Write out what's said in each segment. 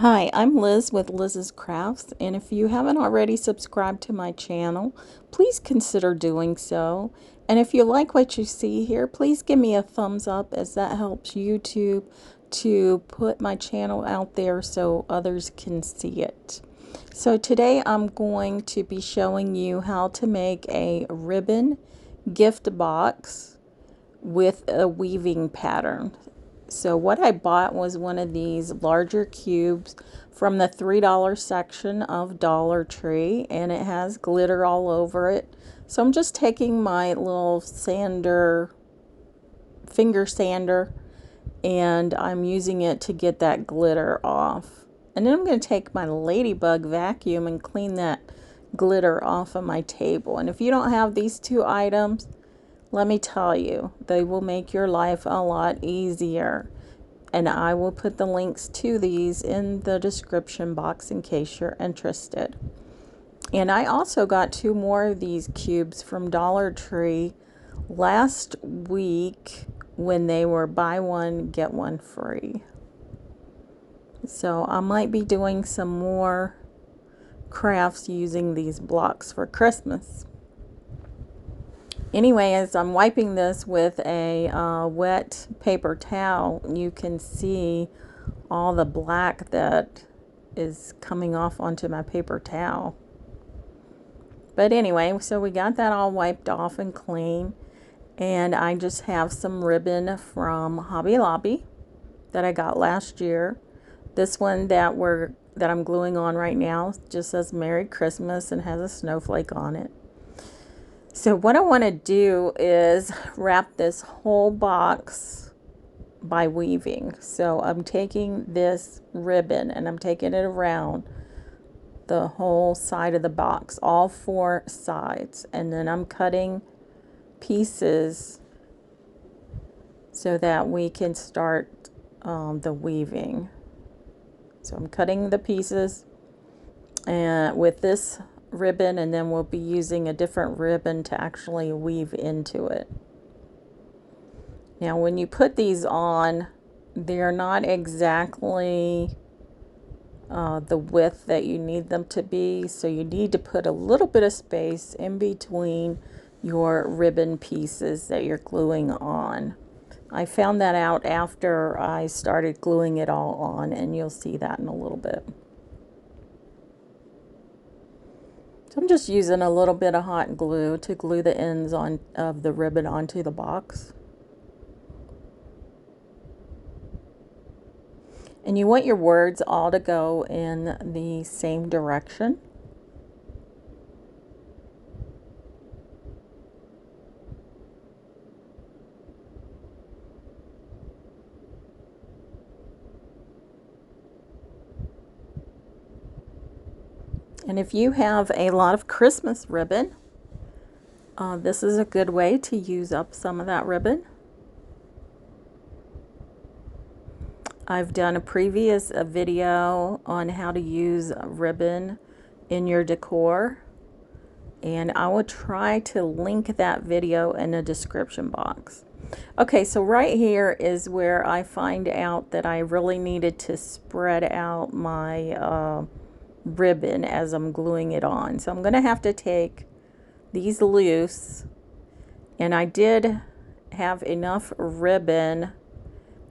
Hi, I'm Liz with Liz's Crafts, and if you haven't already subscribed to my channel, please consider doing so. And if you like what you see here, please give me a thumbs up, as that helps YouTube to put my channel out there so others can see it. So today I'm going to be showing you how to make a ribbon gift box with a weaving pattern. So what I bought was one of these larger cubes from the $3 section of Dollar Tree, and it has glitter all over it. So I'm just taking my little finger sander, and I'm using it to get that glitter off. And then I'm going to take my Ladybug vacuum and clean that glitter off of my table. And if you don't have these two items, let me tell you, they will make your life a lot easier. And I will put the links to these in the description box in case you're interested. And I also got two more of these cubes from Dollar Tree last week when they were buy one, get one free. So I might be doing some more crafts using these blocks for Christmas. Anyway, as I'm wiping this with a wet paper towel, you can see all the black that is coming off onto my paper towel. But anyway, so we got that all wiped off and clean. And I just have some ribbon from Hobby Lobby that I got last year. This one that I'm gluing on right now just says Merry Christmas and has a snowflake on it. So what I want to do is wrap this whole box by weaving. So I'm taking this ribbon and I'm taking it around the whole side of the box, all four sides, and then I'm cutting pieces so that we can start the weaving. So I'm cutting the pieces and with this ribbon, and then we'll be using a different ribbon to actually weave into it. Now when you put these on, they're not exactly the width that you need them to be, so you need to put a little bit of space in between your ribbon pieces that you're gluing on. I found that out after I started gluing it all on, and you'll see that in a little bit. So I'm just using a little bit of hot glue to glue the ends of the ribbon onto the box. And you want your words all to go in the same direction. And if you have a lot of Christmas ribbon, this is a good way to use up some of that ribbon. I've done a previous video on how to use ribbon in your decor, and I will try to link that video in the description box. Okay, so right here is where I find out that I really needed to spread out my ribbon as I'm gluing it on. So I'm going to have to take these loose, and I did have enough ribbon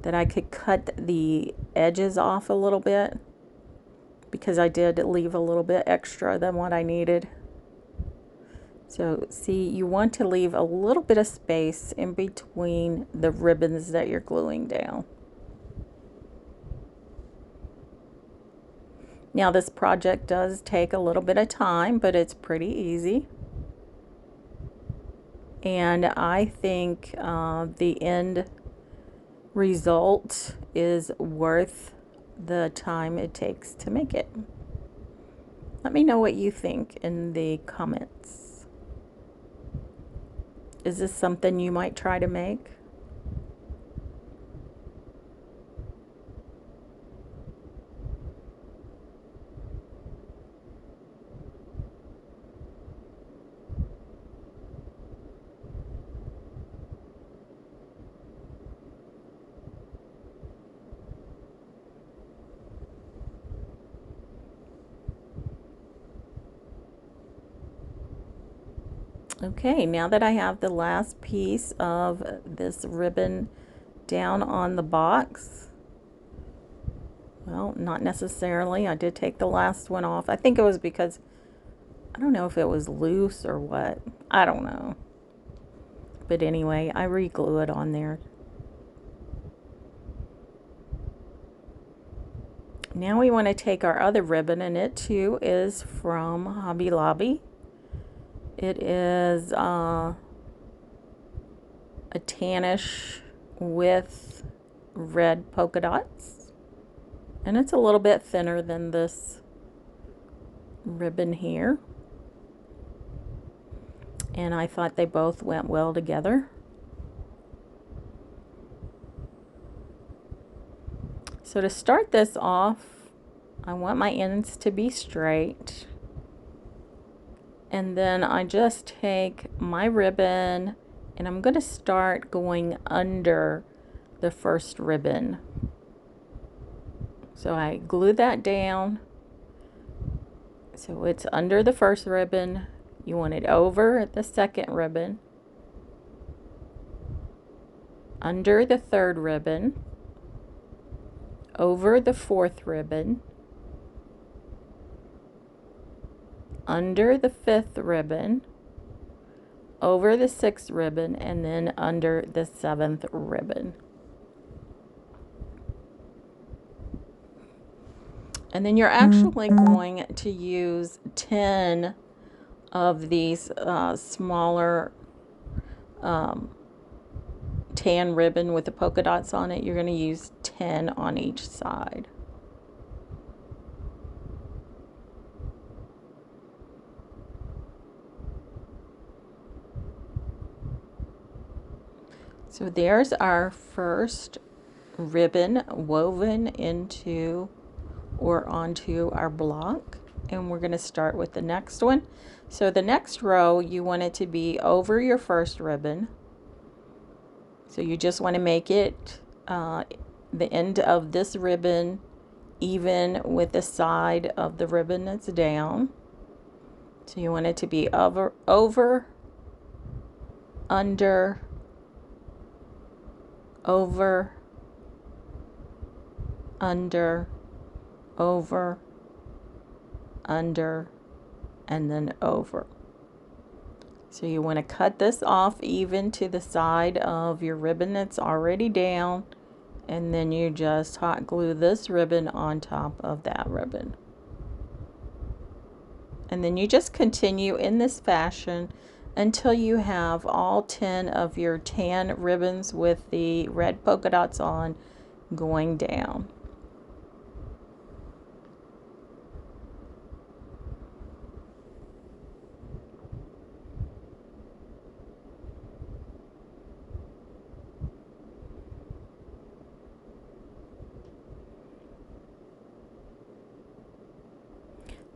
that I could cut the edges off a little bit, because I did leave a little bit extra than what I needed. So see, you want to leave a little bit of space in between the ribbons that you're gluing down. Now this project does take a little bit of time, but it's pretty easy. And I think the end result is worth the time it takes to make it. Let me know what you think in the comments. Is this something you might try to make? Okay, now that I have the last piece of this ribbon down on the box, well, not necessarily. I did take the last one off. I think it was because, I don't know if it was loose or what. I don't know. But anyway, I re-glue it on there. Now we want to take our other ribbon, and it too is from Hobby Lobby. It is a tannish with red polka dots. And it's a little bit thinner than this ribbon here. And I thought they both went well together. So to start this off, I want my ends to be straight. And then I just take my ribbon and I'm going to start going under the first ribbon. So I glue that down. So it's under the first ribbon. You want it over the second ribbon, under the third ribbon, over the fourth ribbon, under the fifth ribbon, over the sixth ribbon, and then under the seventh ribbon. And then you're actually going to use 10 of these smaller tan ribbon with the polka dots on it. You're going to use 10 on each side. So there's our first ribbon woven into or onto our block, and we're going to start with the next one. So the next row, you want it to be over your first ribbon. So you just want to make it the end of this ribbon even with the side of the ribbon that's down. So you want it to be over, under, over, under, over, under, and then over. So you want to cut this off even to the side of your ribbon that's already down, and then you just hot glue this ribbon on top of that ribbon. And then you just continue in this fashion until you have all 10 of your tan ribbons with the red polka dots on going down.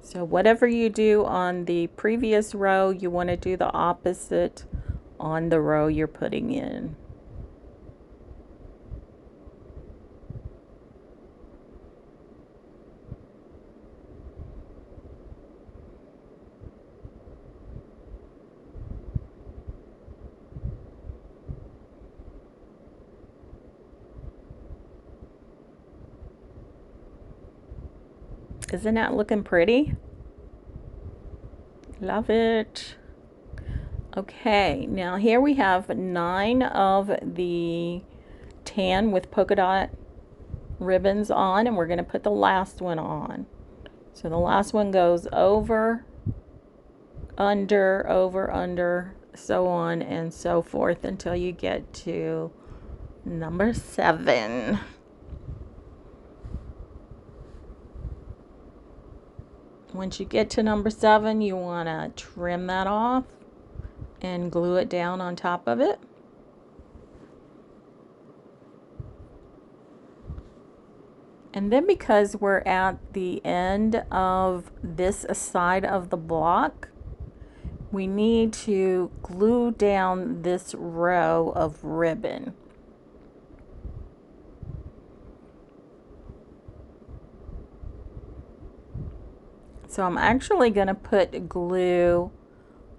So whatever you do on the previous row, you want to do the opposite on the row you're putting in. Isn't that looking pretty? Love it. Okay, now here we have 9 of the tan with polka dot ribbons on, and we're going to put the last one on. So the last one goes over, under, so on and so forth until you get to number 7. Once you get to number 7, you want to trim that off and glue it down on top of it. And then because we're at the end of this side of the block, we need to glue down this row of ribbon. So I'm actually going to put glue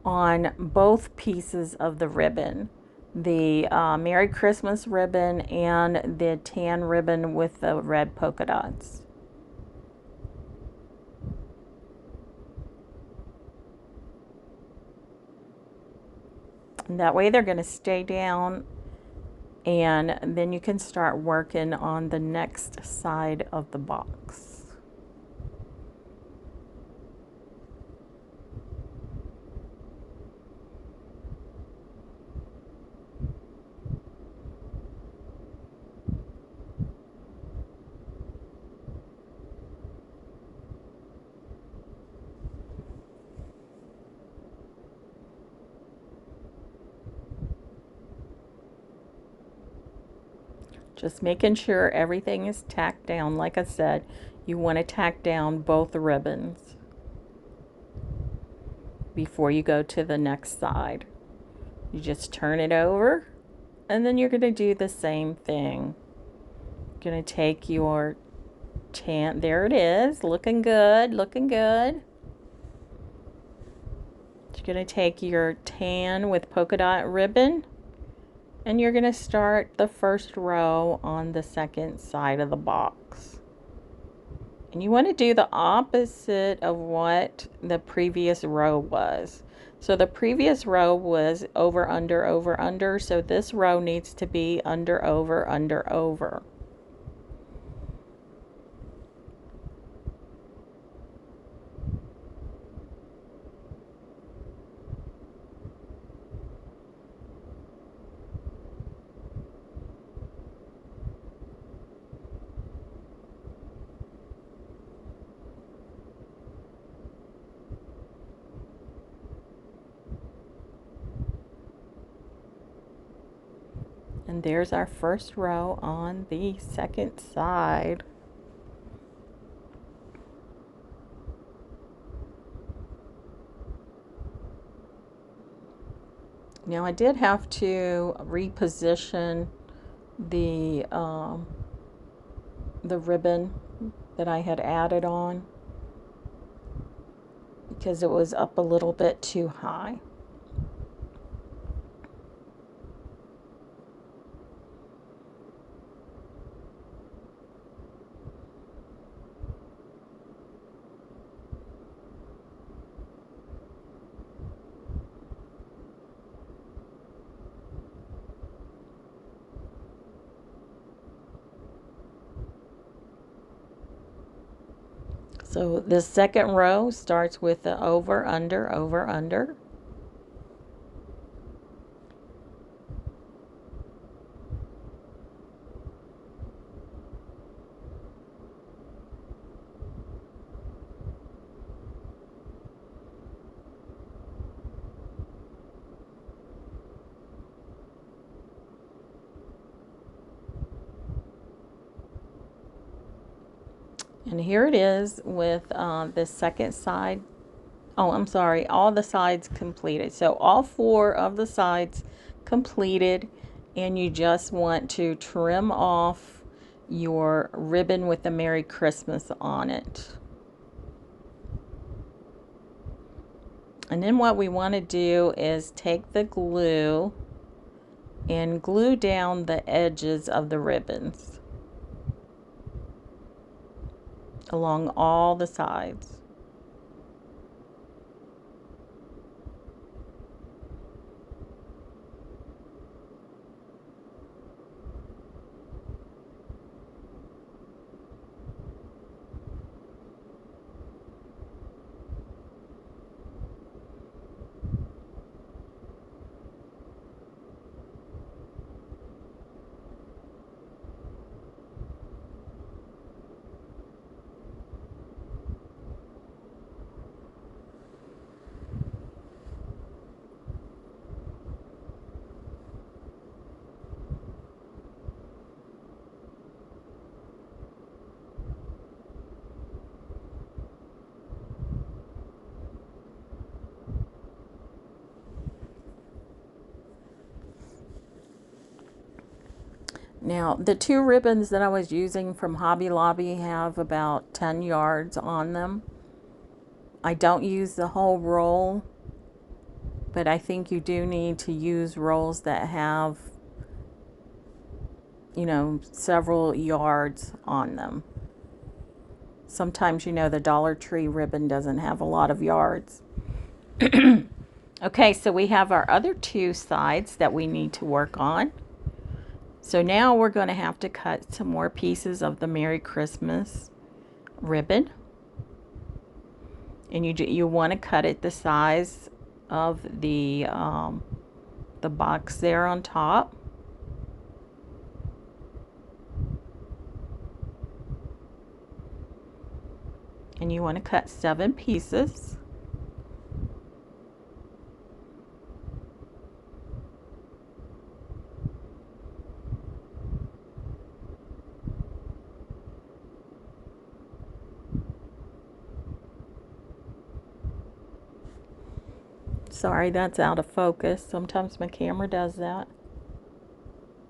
on both pieces of the ribbon, the Merry Christmas ribbon and the tan ribbon with the red polka dots. And that way they're going to stay down, and then you can start working on the next side of the box. Just making sure everything is tacked down. Like I said, you want to tack down both ribbons before you go to the next side. You just turn it over, and then you're going to do the same thing. You're going to take your tan, there it is, looking good, looking good. You're going to take your tan with polka dot ribbon, and you're going to start the first row on the second side of the box. And you want to do the opposite of what the previous row was. So the previous row was over, under, over, under. So this row needs to be under, over, under, over. And there's our first row on the second side. Now I did have to reposition the ribbon that I had added on because it was up a little bit too high. So the second row starts with the over, under, over, under. And here it is with the second side. Oh, I'm sorry, all the sides completed. So all 4 of the sides completed, and you just want to trim off your ribbon with the Merry Christmas on it. And then what we want to do is take the glue and glue down the edges of the ribbons along all the sides. Now, the 2 ribbons that I was using from Hobby Lobby have about 10 yards on them. I don't use the whole roll But I think you do need to use rolls that have, you know, several yards on them. Sometimes, you know, the Dollar Tree ribbon doesn't have a lot of yards. Okay, so we have our other two sides that we need to work on. So now we're going to have to cut some more pieces of the Merry Christmas ribbon. And you want to cut it the size of the box there on top. And you want to cut 7 pieces. Sorry, that's out of focus. Sometimes my camera does that.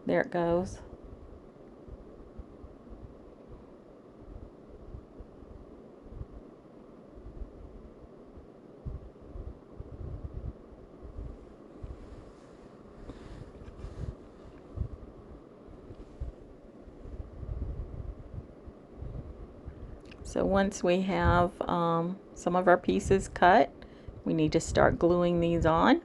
There it goes. So once we have some of our pieces cut, we need to start gluing these on.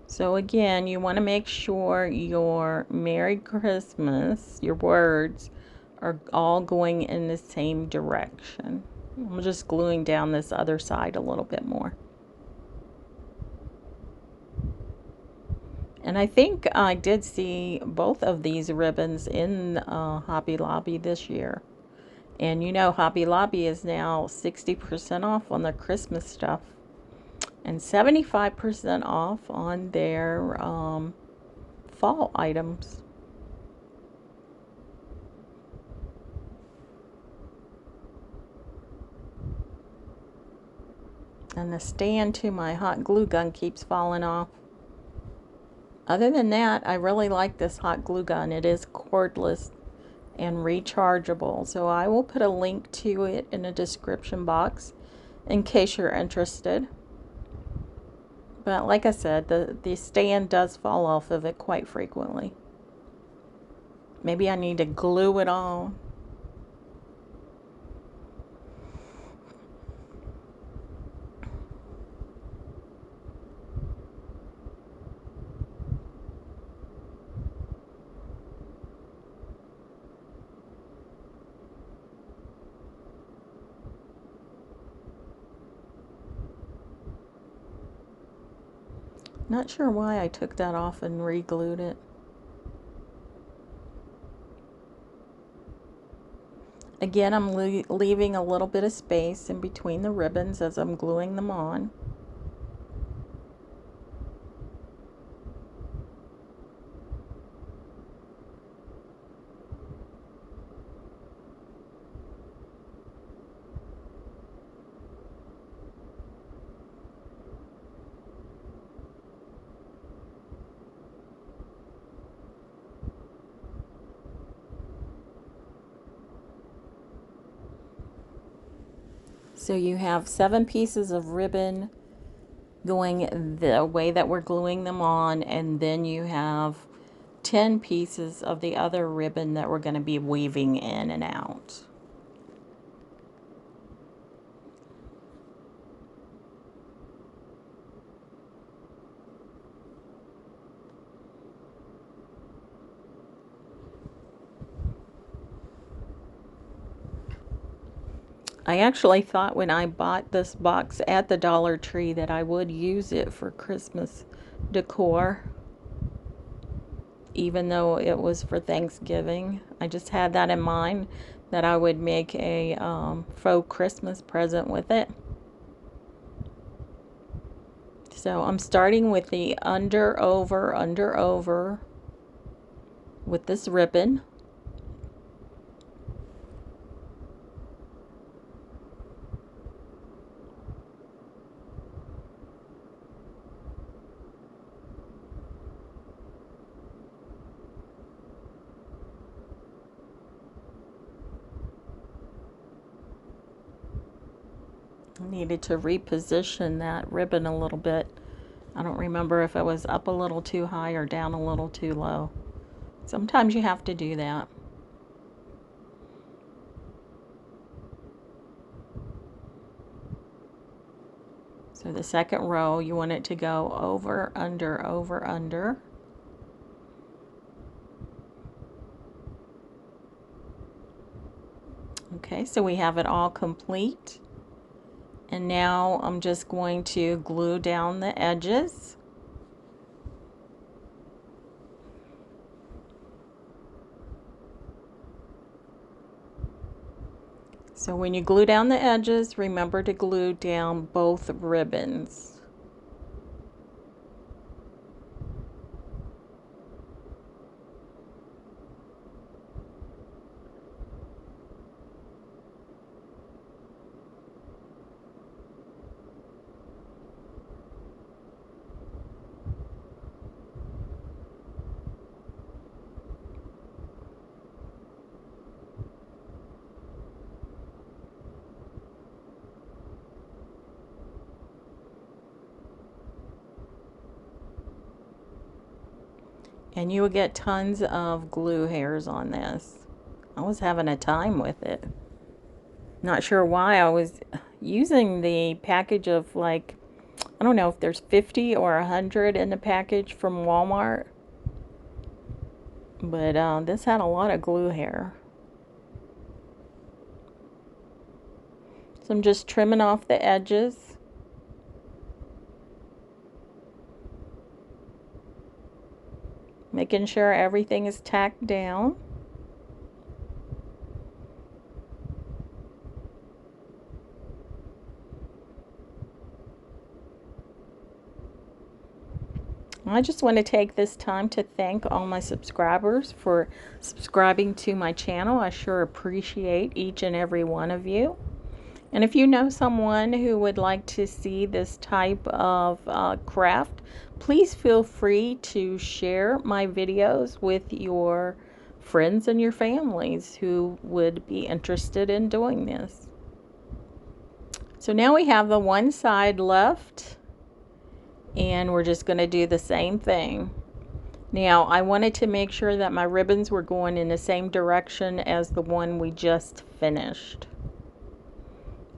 So again, you want to make sure your Merry Christmas, your words, are all going in the same direction. I'm just gluing down this other side a little bit more. And I think I did see both of these ribbons in Hobby Lobby this year. And you know, Hobby Lobby is now 60% off on their Christmas stuff and 75% off on their fall items. And the stand to my hot glue gun keeps falling off. Other than that, I really like this hot glue gun. It is cordless and rechargeable. So I will put a link to it in the description box in case you're interested. But like I said, the stand does fall off of it quite frequently. Maybe I need to glue it on. Not sure why I took that off and re-glued it. Again, I'm leaving a little bit of space in between the ribbons as I'm gluing them on. So you have 7 pieces of ribbon going the way that we're gluing them on, and then you have 10 pieces of the other ribbon that we're going to be weaving in and out. I actually thought when I bought this box at the Dollar Tree that I would use it for Christmas decor, even though it was for Thanksgiving. I just had that in mind, that I would make a faux Christmas present with it. So I'm starting with the under, over with this ribbon. I needed to reposition that ribbon a little bit. I don't remember if it was up a little too high or down a little too low. Sometimes you have to do that. So the second row, you want it to go over, under, over, under. Okay, so we have it all complete. And now I'm just going to glue down the edges. So when you glue down the edges, remember to glue down both ribbons. And you will get tons of glue hairs on this. I was having a time with it. Not sure why. I was using the package of, like, I don't know if there's 50 or 100 in the package from Walmart. But this had a lot of glue hair. So I'm just trimming off the edges. Making sure everything is tacked down. I just want to take this time to thank all my subscribers for subscribing to my channel. I sure appreciate each and every one of you. And if you know someone who would like to see this type of craft, please feel free to share my videos with your friends and your families who would be interested in doing this. So now we have the one side left, and we're just going to do the same thing. Now I wanted to make sure that my ribbons were going in the same direction as the one we just finished.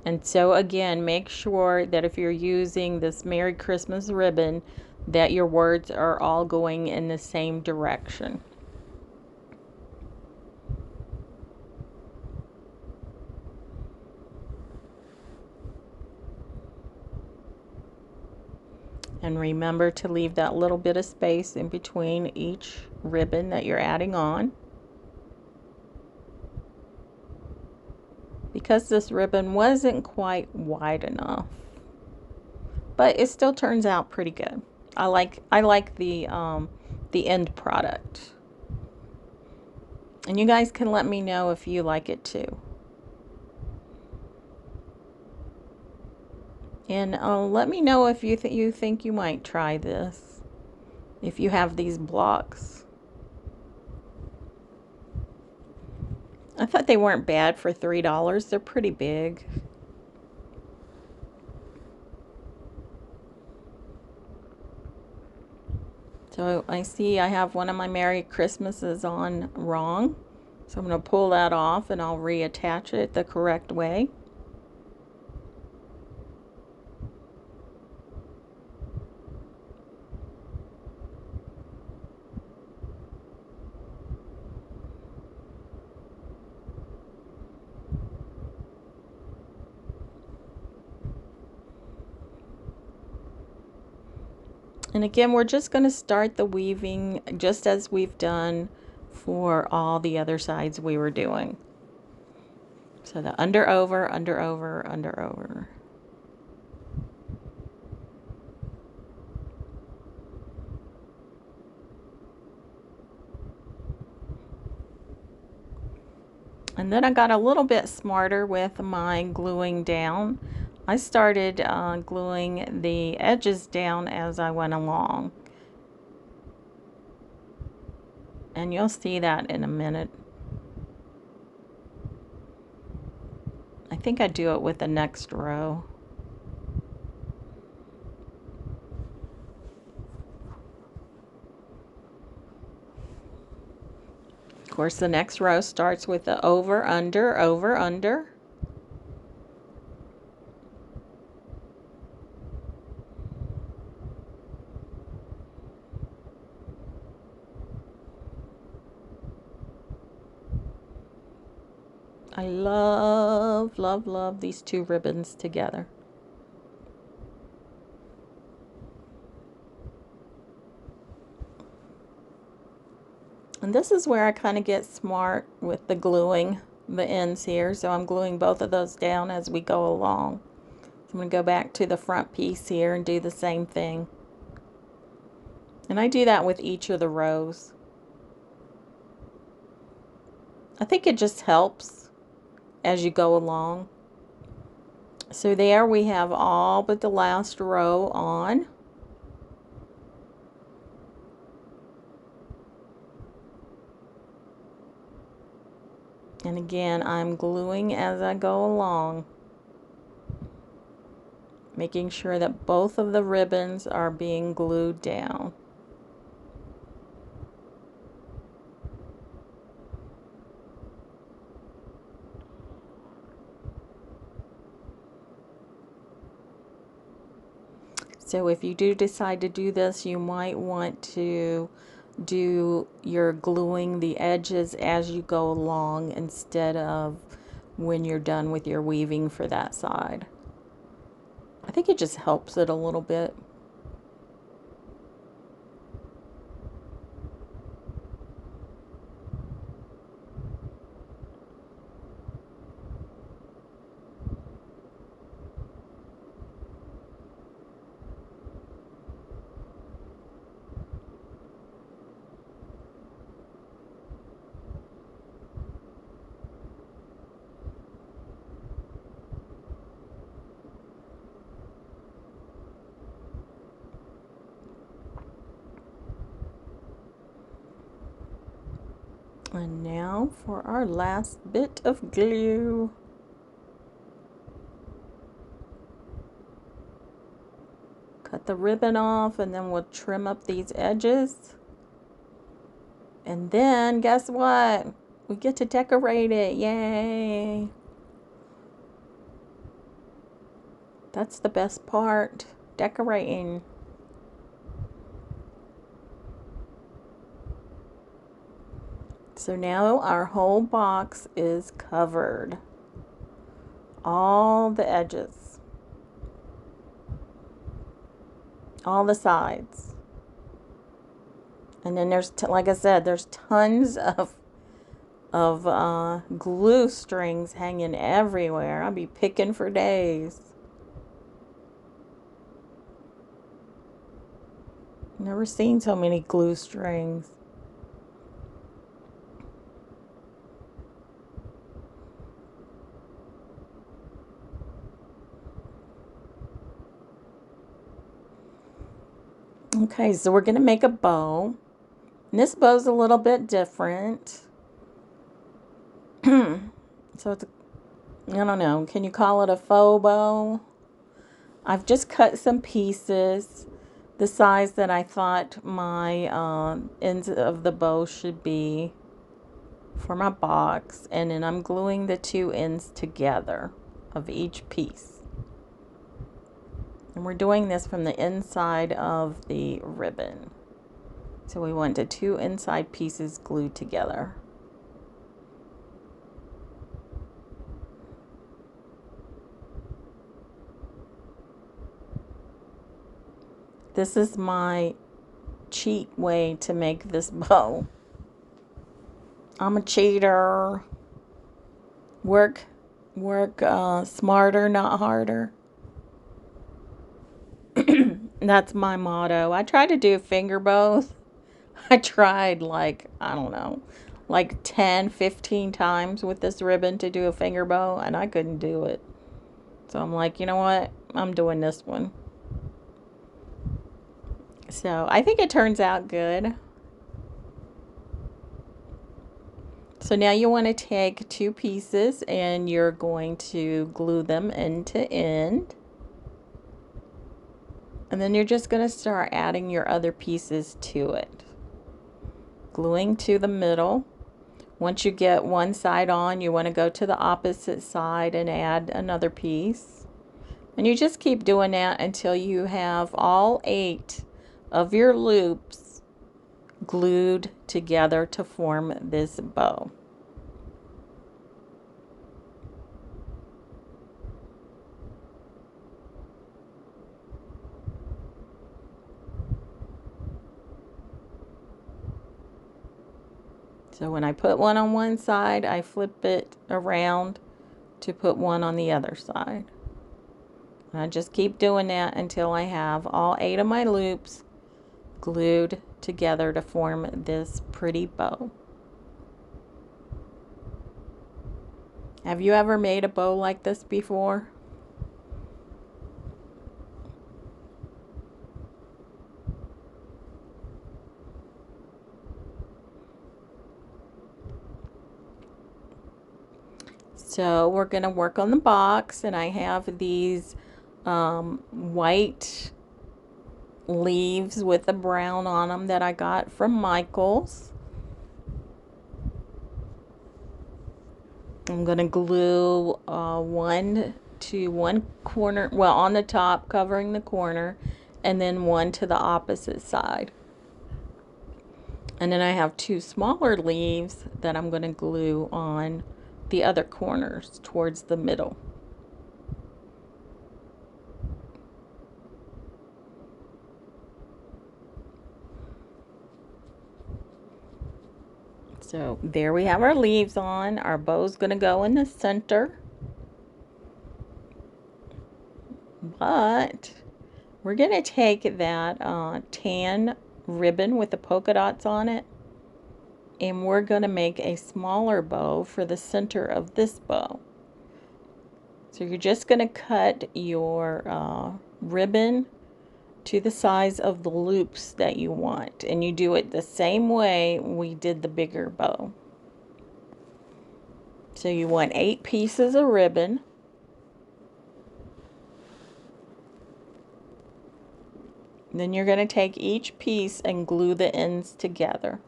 And so again, make sure that if you're using this Merry Christmas ribbon, that your words are all going in the same direction. And remember to leave that little bit of space in between each ribbon that you're adding on. Because this ribbon wasn't quite wide enough, but it still turns out pretty good. I like the end product. And you guys can let me know if you like it too. And let me know if you think you might try this, if you have these blocks. I thought they weren't bad for $3. They're pretty big. So I see I have one of my Merry Christmases on wrong. So I'm going to pull that off and I'll reattach it the correct way. And again, we're just going to start the weaving just as we've done for all the other sides we were doing. So the under, over, under, over, under, over. And then I got a little bit smarter with my gluing down. I started gluing the edges down as I went along. And you'll see that in a minute. I think I do it with the next row. Of course, the next row starts with the over, under, over, under. I love, love, love these two ribbons together. And this is where I kind of get smart with the gluing the ends here. So I'm gluing both of those down as we go along. So I'm going to go back to the front piece here and do the same thing. And I do that with each of the rows. I think it just helps as you go along. So there we have all but the last row on. And again, I'm gluing as I go along, making sure that both of the ribbons are being glued down. So if you do decide to do this, you might want to do your gluing the edges as you go along instead of when you're done with your weaving for that side. I think it just helps it a little bit. And now for our last bit of glue. Cut the ribbon off and then we'll trim up these edges. And then guess what? We get to decorate it. Yay! That's the best part, decorating. So now our whole box is covered. All the edges. All the sides. And then there's, like I said, there's tons of glue strings hanging everywhere. I'll be picking for days. Never seen so many glue strings. Okay, so we're going to make a bow. And this bow's a little bit different. So it's, I don't know, can you call it a faux bow? I've just cut some pieces the size that I thought my ends of the bow should be for my box, and then I'm gluing the two ends together of each piece. And we're doing this from the inside of the ribbon. So we want the two inside pieces glued together. This is my cheat way to make this bow. I'm a cheater. Work smarter, not harder. That's my motto. I tried to do finger bows. I tried like, I don't know, like 10, 15 times with this ribbon to do a finger bow, and I couldn't do it. So I'm like, you know what? I'm doing this one. So I think it turns out good. So now you want to take two pieces and you're going to glue them end to end. And then you're just going to start adding your other pieces to it. Gluing to the middle. Once you get one side on, you want to go to the opposite side and add another piece. And you just keep doing that until you have all 8 of your loops glued together to form this bow. So when I put one on one side, I flip it around to put one on the other side. And I just keep doing that until I have all 8 of my loops glued together to form this pretty bow. Have you ever made a bow like this before? So we're going to work on the box, and I have these white leaves with the brown on them that I got from Michael's. I'm going to glue one to one corner, well, on the top covering the corner, and then one to the opposite side. And then I have 2 smaller leaves that I'm going to glue on the other corners towards the middle. So there we have our leaves on. Our bow's going to go in the center. But we're going to take that tan ribbon with the polka dots on it, and we're going to make a smaller bow for the center of this bow. So you're just going to cut your ribbon to the size of the loops that you want, and you do it the same way we did the bigger bow. So you want 8 pieces of ribbon. Then you're going to take each piece and glue the ends together.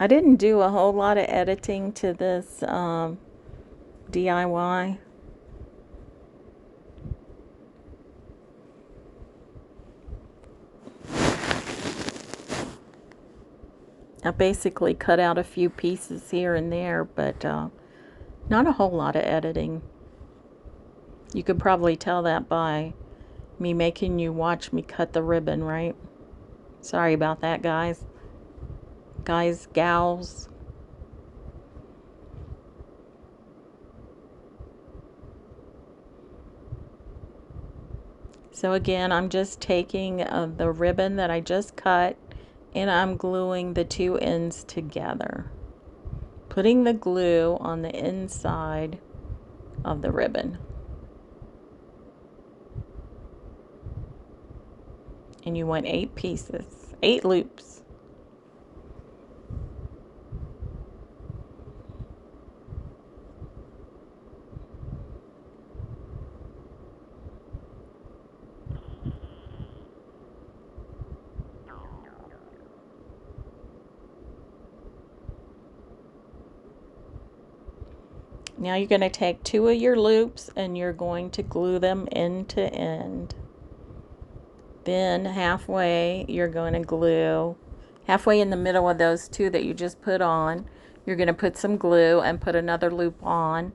I didn't do a whole lot of editing to this DIY. I basically cut out a few pieces here and there, but not a whole lot of editing. You could probably tell that by me making you watch me cut the ribbon, right? Sorry about that, guys. Gals. So again, I'm just taking the ribbon that I just cut, and I'm gluing the 2 ends together. Putting the glue on the inside of the ribbon. And you want 8 pieces, 8 loops. Now you're going to take 2 of your loops and you're going to glue them end to end. Then halfway you're going to glue, halfway in the middle of those 2 that you just put on, you're going to put some glue and put another loop on.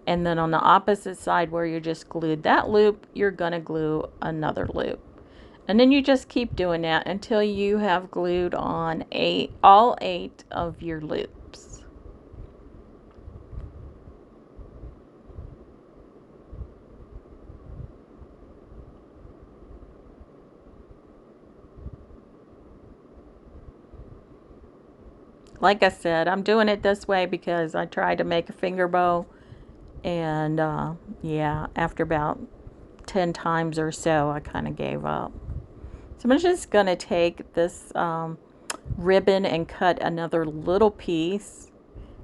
And then on the opposite side where you just glued that loop, you're going to glue another loop. And then you just keep doing that until you have glued on all 8 of your loops. Like I said, I'm doing it this way because I tried to make a finger bow, and yeah, after about 10 times or so, I kind of gave up. So I'm just going to take this ribbon and cut another little piece.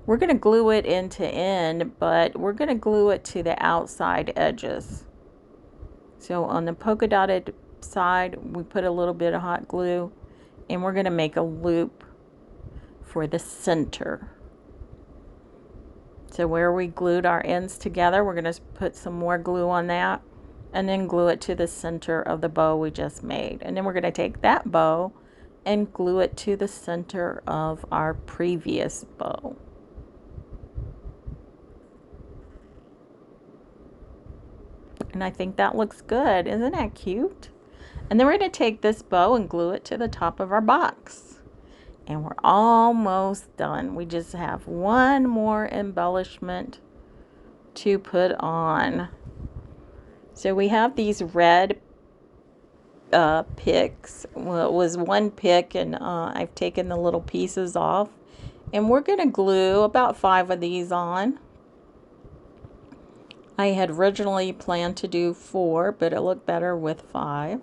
We're going to glue it end to end, but we're going to glue it to the outside edges. So on the polka dotted side, we put a little bit of hot glue, and we're going to make a loop for the center. So where we glued our ends together, we're going to put some more glue on that, and then glue it to the center of the bow we just made. And then we're going to take that bow and glue it to the center of our previous bow. And I think that looks good. Isn't that cute? And then we're going to take this bow and glue it to the top of our box. And we're almost done. We just have one more embellishment to put on. So we have these red picks. Well, it was one pick, and I've taken the little pieces off. And we're going to glue about 5 of these on. I had originally planned to do 4, but it looked better with 5.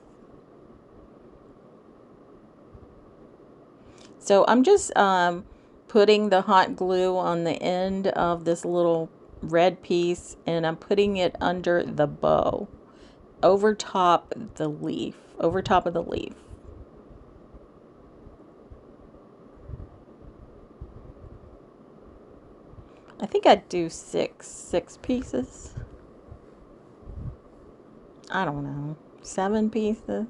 So I'm just putting the hot glue on the end of this little red piece, and I'm putting it under the bow, over top the leaf, over top of the leaf. I think I'd do six pieces. I don't know, 7 pieces.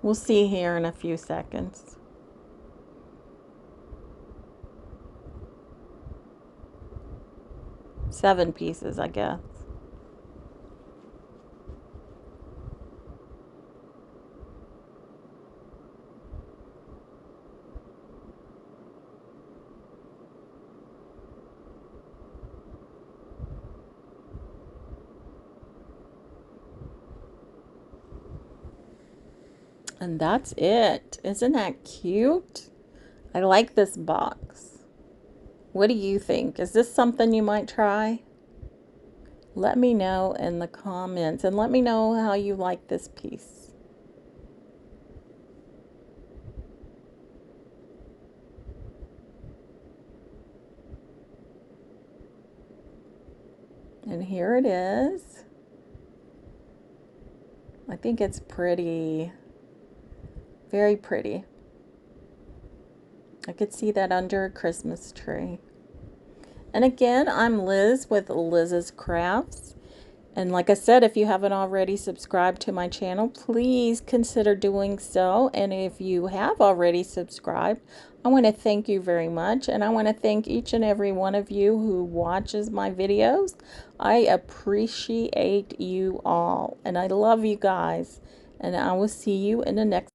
We'll see here in a few seconds. Seven pieces, I guess. And that's it. Isn't that cute? I like this box. What do you think? Is this something you might try? Let me know in the comments, and let me know how you like this piece. And here it is. I think it's pretty, very pretty. I could see that under a Christmas tree. And again, I'm Liz with Liz's Crafts. And like I said, if you haven't already subscribed to my channel, please consider doing so. And if you have already subscribed, I want to thank you very much. And I want to thank each and every one of you who watches my videos. I appreciate you all. And I love you guys. And I will see you in the next